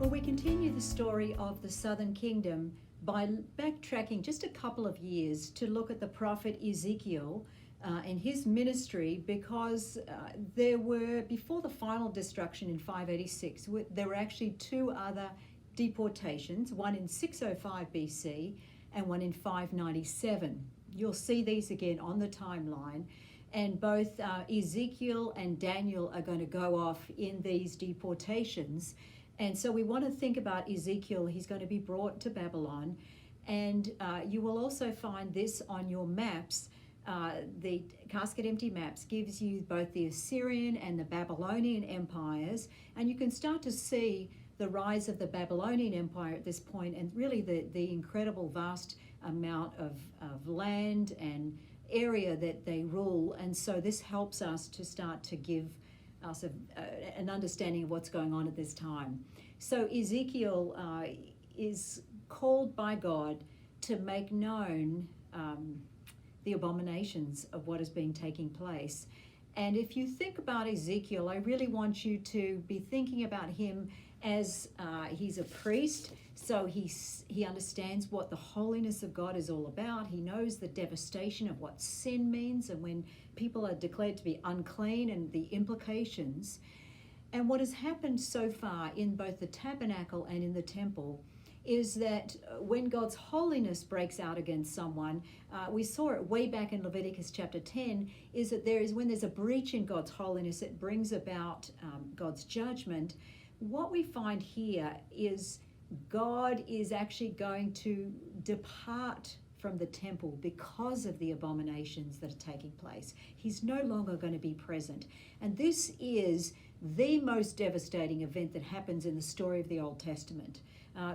Well, we continue the story of the Southern Kingdom by backtracking just a couple of years to look at the prophet Ezekiel and his ministry, because there were, before the final destruction in 586, there were actually two other deportations, one in 605 BC and one in 597. You'll see these again on the timeline, and both Ezekiel and Daniel are going to go off in these deportations. And so we want to think about Ezekiel. He's going to be brought to Babylon, and you will also find this on your maps. The Casket Empty Maps gives you both the Assyrian and the Babylonian empires, and you can start to see the rise of the Babylonian Empire at this point, and really the incredible vast amount of land and area that they rule. And so this helps us to start to give us an understanding of what's going on at this time. So Ezekiel is called by God to make known the abominations of what has been taking place. And if you think about Ezekiel, I really want you to be thinking about him as he's a priest, so he understands what the holiness of God is all about. He knows the devastation of what sin means and when people are declared to be unclean and the implications. And what has happened so far in both the tabernacle and in the temple is that when God's holiness breaks out against someone, we saw it way back in Leviticus chapter 10, is that when there's a breach in God's holiness, it brings about God's judgment. What we find here is God is actually going to depart from the temple because of the abominations that are taking place. He's no longer going to be present. And this is the most devastating event that happens in the story of the Old Testament,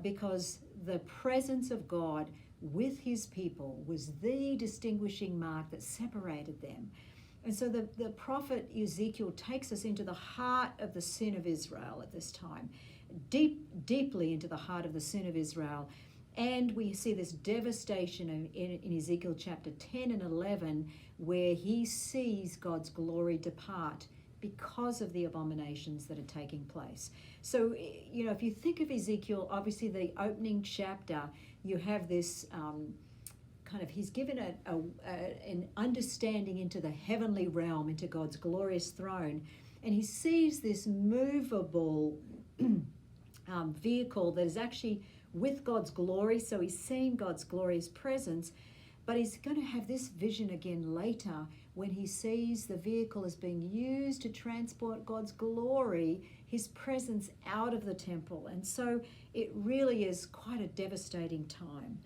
because the presence of God with his people was the distinguishing mark that separated them. And so the prophet Ezekiel takes us into the heart of the sin of Israel at this time, deeply into the heart of the sin of Israel. And we see this devastation in Ezekiel chapter 10 and 11, where he sees God's glory depart because of the abominations that are taking place. So, if you think of Ezekiel, obviously the opening chapter, you have this he's given an understanding into the heavenly realm, into God's glorious throne, and he sees this movable vehicle that is actually with God's glory. So he's seeing God's glorious presence, but he's going to have this vision again later when he sees the vehicle as being used to transport God's glory, his presence, out of the temple. And so it really is quite a devastating time.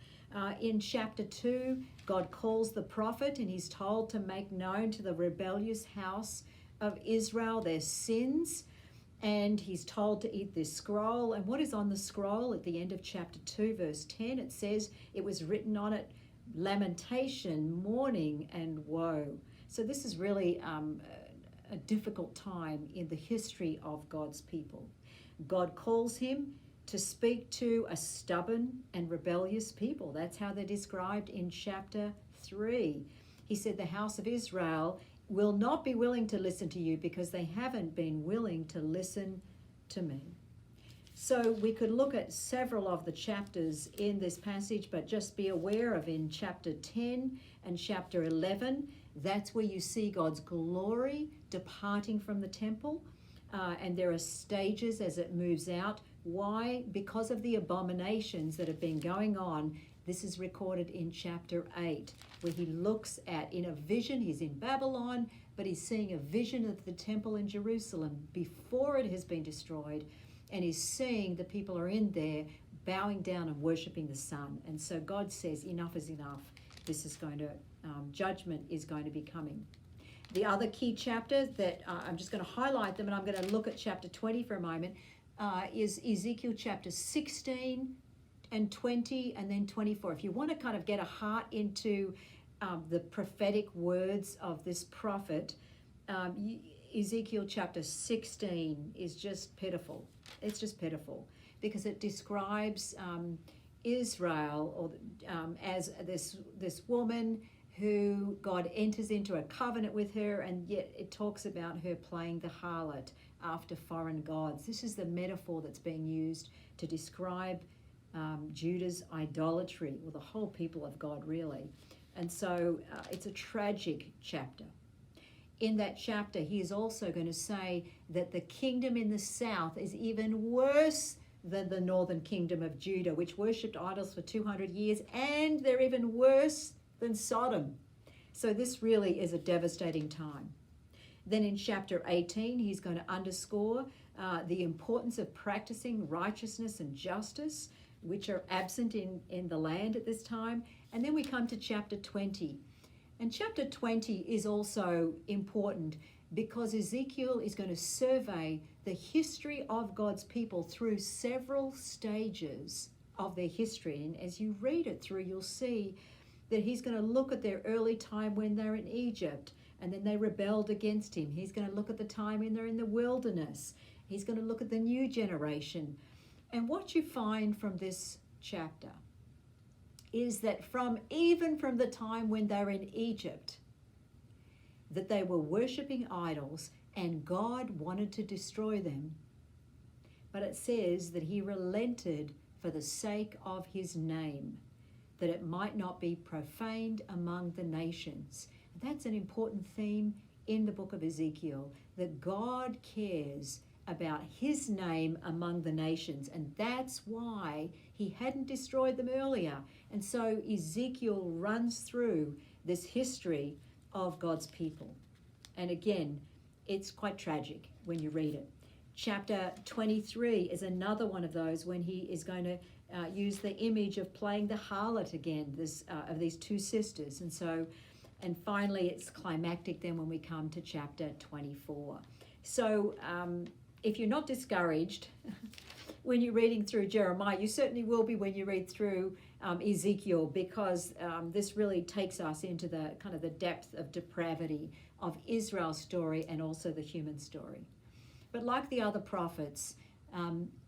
In chapter 2, God calls the prophet, and he's told to make known to the rebellious house of Israel their sins, and he's told to eat this scroll. And what is on the scroll at the end of chapter 2, verse 10? It says, it was written on it, lamentation, mourning, and woe. So this is really a difficult time in the history of God's people. God calls him to speak to a stubborn and rebellious people. That's how they're described in chapter 3. He said, the house of Israel will not be willing to listen to you because they haven't been willing to listen to me. So we could look at several of the chapters in this passage, but just be aware of in chapter 10 and chapter 11, that's where you see God's glory departing from the temple. And there are stages as it moves out. Why? Because of the abominations that have been going on. This is recorded in chapter 8, where he looks at, in a vision, he's in Babylon, but he's seeing a vision of the temple in Jerusalem before it has been destroyed, and he's seeing the people are in there bowing down and worshiping the sun. And so God says, enough is enough. This is going to, judgment is going to be coming. The other key chapters that I'm just going to highlight them, and I'm going to look at chapter 20 for a moment, is Ezekiel chapter 16 and 20 and then 24. If you want to kind of get a heart into the prophetic words of this prophet, Ezekiel chapter 16 is just pitiful. It's just pitiful because it describes Israel as this woman who God enters into a covenant with her, and yet it talks about her playing the harlot after foreign gods. This is the metaphor that's being used to describe Judah's idolatry, or the whole people of God, really. And so it's a tragic chapter. In that chapter, he is also going to say that the kingdom in the south is even worse than the northern kingdom of Judah, which worshipped idols for 200 years, and they're even worse than Sodom. So this really is a devastating time. Then in chapter 18, he's going to underscore the importance of practicing righteousness and justice, which are absent in the land at this time. And then we come to chapter 20. And chapter 20 is also important because Ezekiel is going to survey the history of God's people through several stages of their history. And as you read it through, you'll see that he's going to look at their early time when they're in Egypt, and then they rebelled against him. He's going to look at the time when they're in the wilderness. He's going to look at the new generation. And what you find from this chapter is that even from the time when they're in Egypt, that they were worshiping idols and God wanted to destroy them. But it says that he relented for the sake of his name, that it might not be profaned among the nations. That's an important theme in the book of Ezekiel, that God cares about his name among the nations, and that's why he hadn't destroyed them earlier. And so Ezekiel runs through this history of God's people. And again, it's quite tragic when you read it. Chapter 23 is another one of those when he is going to use the image of playing the harlot again, of these two sisters. And finally, it's climactic then when we come to chapter 24. So if you're not discouraged when you're reading through Jeremiah, you certainly will be when you read through Ezekiel, because this really takes us into the kind of the depth of depravity of Israel's story and also the human story. But like the other prophets,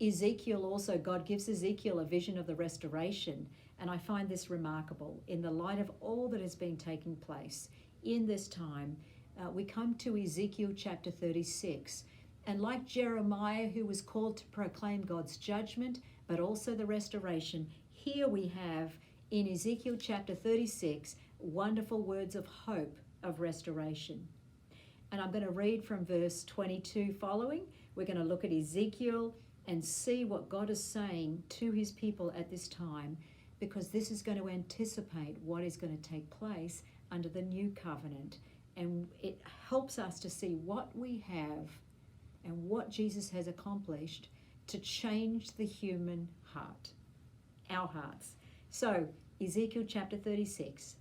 Ezekiel also, God gives Ezekiel a vision of the restoration. And I find this remarkable. In the light of all that has been taking place in this time, we come to Ezekiel chapter 36. And like Jeremiah, who was called to proclaim God's judgment, but also the restoration, here we have in Ezekiel chapter 36, wonderful words of hope of restoration. And I'm going to read from verse 22 following. We're going to look at Ezekiel and see what God is saying to his people at this time, because this is going to anticipate what is going to take place under the new covenant. And it helps us to see what we have and what Jesus has accomplished to change the human heart, our hearts. So, Ezekiel chapter 36,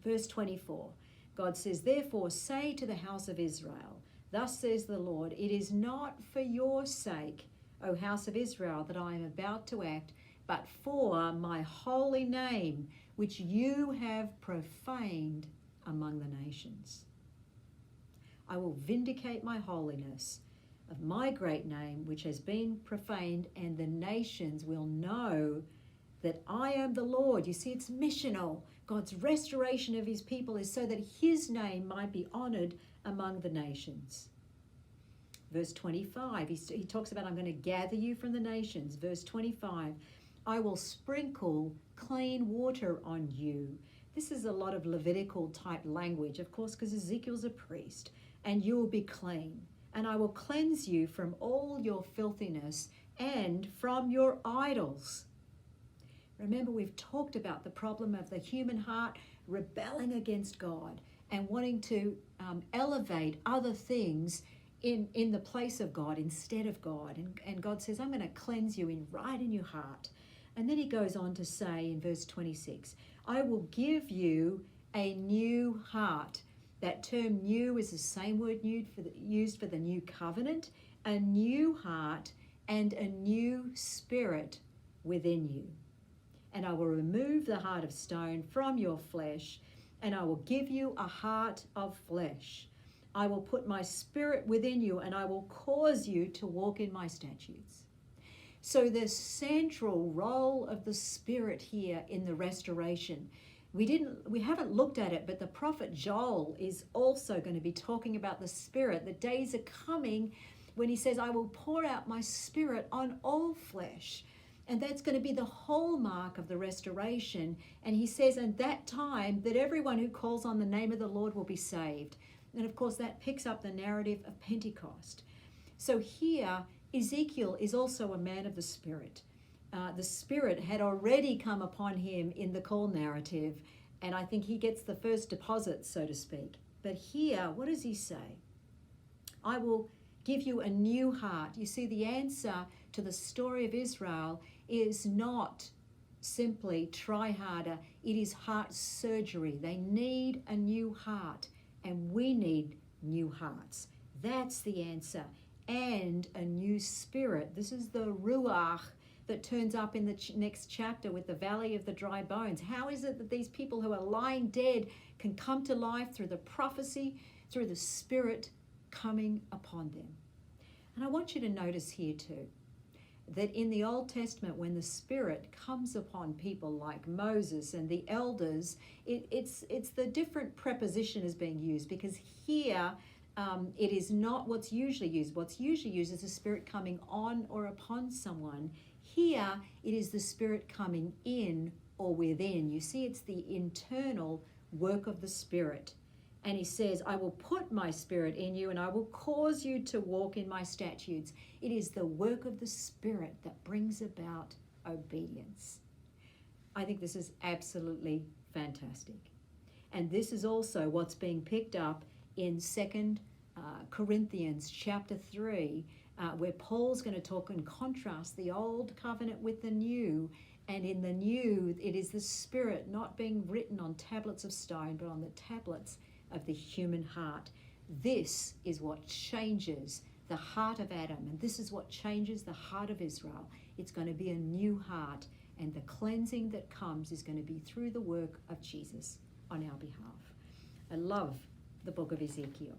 verse 24, God says, "Therefore say to the house of Israel, thus says the Lord, it is not for your sake, O house of Israel, that I am about to act, but for my holy name, which you have profaned among the nations. I will vindicate my holiness of my great name, which has been profaned, and the nations will know that I am the Lord." You see, it's missional. God's restoration of his people is so that his name might be honored among the nations. Verse 25, he talks about, I'm going to gather you from the nations. Verse 25, I will sprinkle clean water on you. This is a lot of Levitical type language, of course, because Ezekiel's a priest. And you will be clean. And I will cleanse you from all your filthiness and from your idols. Remember, we've talked about the problem of the human heart rebelling against God and wanting to elevate other things in the place of God instead of God. And God says, I'm going to cleanse you right in your heart. And then he goes on to say in verse 26, I will give you a new heart. That term new is the same word used for the new covenant, a new heart and a new spirit within you. And I will remove the heart of stone from your flesh, and I will give you a heart of flesh. I will put my spirit within you, and I will cause you to walk in my statutes. So the central role of the Spirit here in the restoration We haven't looked at it, but the prophet Joel is also going to be talking about the Spirit. The days are coming when he says, I will pour out my Spirit on all flesh. And that's going to be the hallmark of the restoration. And he says, at that time, that everyone who calls on the name of the Lord will be saved. And of course, that picks up the narrative of Pentecost. So here, Ezekiel is also a man of the Spirit. The Spirit had already come upon him in the call narrative, and I think he gets the first deposit, so to speak. But here, what does he say? I will give you a new heart. You see, the answer to the story of Israel is not simply try harder. It is heart surgery. They need a new heart, and we need new hearts. That's the answer. And a new spirit. This is the Ruach that turns up in the next chapter with the valley of the dry bones. How is it that these people who are lying dead can come to life through the prophecy, through the Spirit coming upon them? And I want you to notice here too, that in the Old Testament, when the Spirit comes upon people like Moses and the elders, it's the different preposition is being used, because here it is not what's usually used. What's usually used is the Spirit coming on or upon someone. Here, it is the Spirit coming in or within. You see, it's the internal work of the Spirit. And he says, I will put my Spirit in you and I will cause you to walk in my statutes. It is the work of the Spirit that brings about obedience. I think this is absolutely fantastic. And this is also what's being picked up in 2 Corinthians chapter 3, where Paul's going to talk and contrast the old covenant with the new. And in the new, it is the Spirit not being written on tablets of stone, but on the tablets of the human heart. This is what changes the heart of Adam, and this is what changes the heart of Israel. It's going to be a new heart, and the cleansing that comes is going to be through the work of Jesus on our behalf. I love the book of Ezekiel.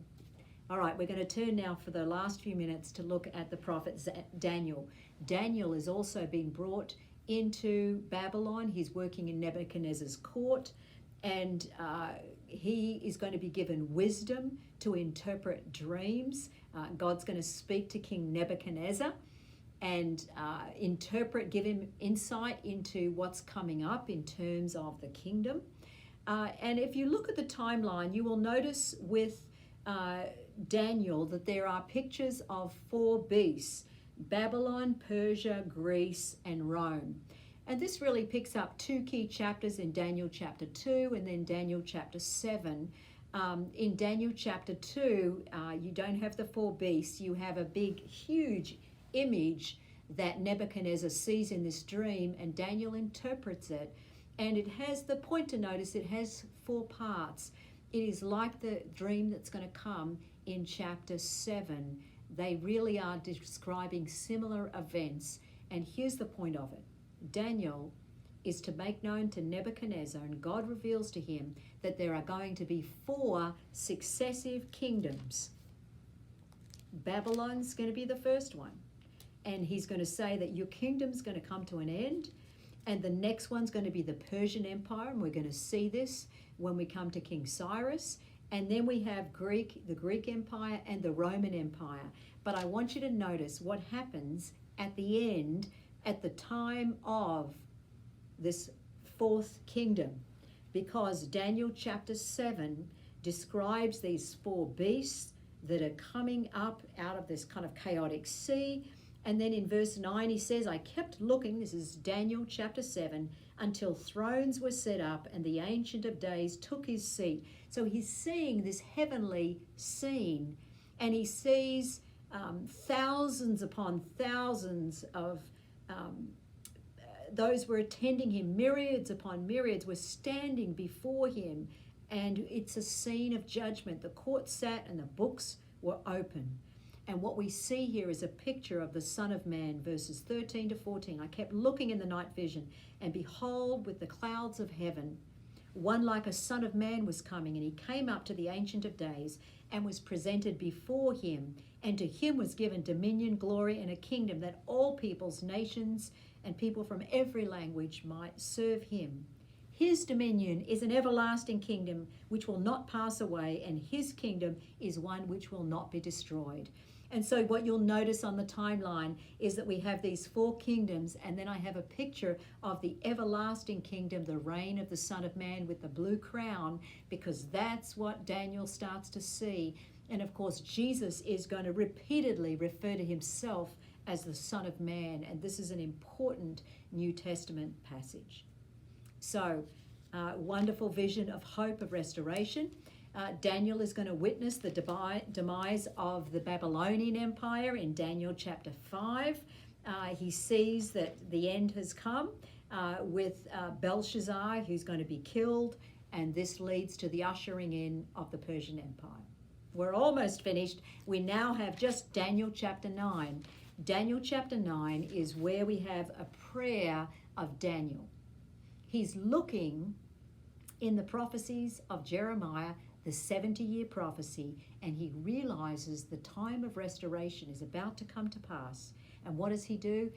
All right, we're going to turn now for the last few minutes to look at the prophet Daniel. Daniel is also being brought into Babylon. He's working in Nebuchadnezzar's court, and he is going to be given wisdom to interpret dreams. God's going to speak to King Nebuchadnezzar and give him insight into what's coming up in terms of the kingdom. And if you look at the timeline, you will notice with Daniel that there are pictures of 4 beasts: Babylon, Persia, Greece, and Rome. And this really picks up 2 key chapters in Daniel chapter 2 and then Daniel chapter 7. In Daniel chapter 2, you don't have the 4 beasts. You have a big, huge image that Nebuchadnezzar sees in this dream, and Daniel interprets it. And it has, the point to notice, it has 4 parts. It is like the dream that's going to come in chapter 7. They really are describing similar events. And here's the point of it. Daniel is to make known to Nebuchadnezzar, and God reveals to him that there are going to be 4 successive kingdoms. Babylon's going to be the first one. And he's going to say that your kingdom's going to come to an end, and the next one's going to be the Persian Empire, and we're going to see this when we come to King Cyrus. And then we have the Greek Empire and the Roman Empire. But I want you to notice what happens at the end, at the time of this 4th kingdom, because Daniel chapter 7 describes these 4 beasts that are coming up out of this kind of chaotic sea. And then in verse 9 he says, I kept looking, this is Daniel chapter 7, until thrones were set up and the Ancient of Days took his seat. So he's seeing this heavenly scene, and he sees thousands upon thousands of those were attending him. Myriads upon myriads were standing before him, and it's a scene of judgment. The court sat and the books were open. And what we see here is a picture of the Son of Man, verses 13 to 14. I kept looking in the night vision, and behold, with the clouds of heaven, one like a Son of Man was coming, and he came up to the Ancient of Days and was presented before him. And to him was given dominion, glory, and a kingdom, that all peoples, nations, and people from every language might serve him. His dominion is an everlasting kingdom which will not pass away, and his kingdom is one which will not be destroyed. And so what you'll notice on the timeline is that we have these 4 kingdoms, and then I have a picture of the everlasting kingdom, the reign of the Son of Man with the blue crown, because that's what Daniel starts to see. And of course, Jesus is going to repeatedly refer to himself as the Son of Man, and this is an important New Testament passage. So, wonderful vision of hope, of restoration. Daniel is going to witness the demise of the Babylonian Empire in Daniel chapter 5. He sees that the end has come with Belshazzar, who's going to be killed, and this leads to the ushering in of the Persian Empire. We're almost finished. We now have just Daniel chapter 9. Daniel chapter 9 is where we have a prayer of Daniel. He's looking in the prophecies of Jeremiah, the 70-year prophecy, and he realizes the time of restoration is about to come to pass. And what does he do?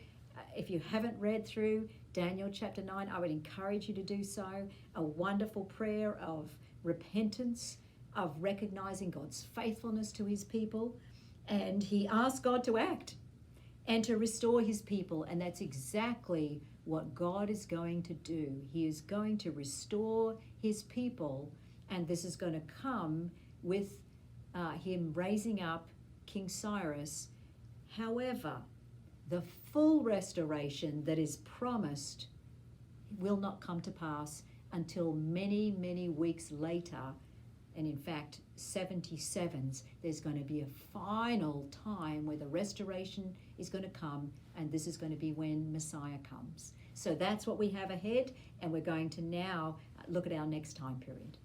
If you haven't read through Daniel chapter 9, I would encourage you to do so. A wonderful prayer of repentance, of recognizing God's faithfulness to his people. And he asks God to act and to restore his people. And that's exactly what God is going to do. He is going to restore his people, and this is going to come with him raising up King Cyrus. However, the full restoration that is promised will not come to pass until many, many weeks later. And in fact, 77s, there's going to be a final time where the restoration is going to come, and this is going to be when Messiah comes. So that's what we have ahead, and we're going to now look at our next time period.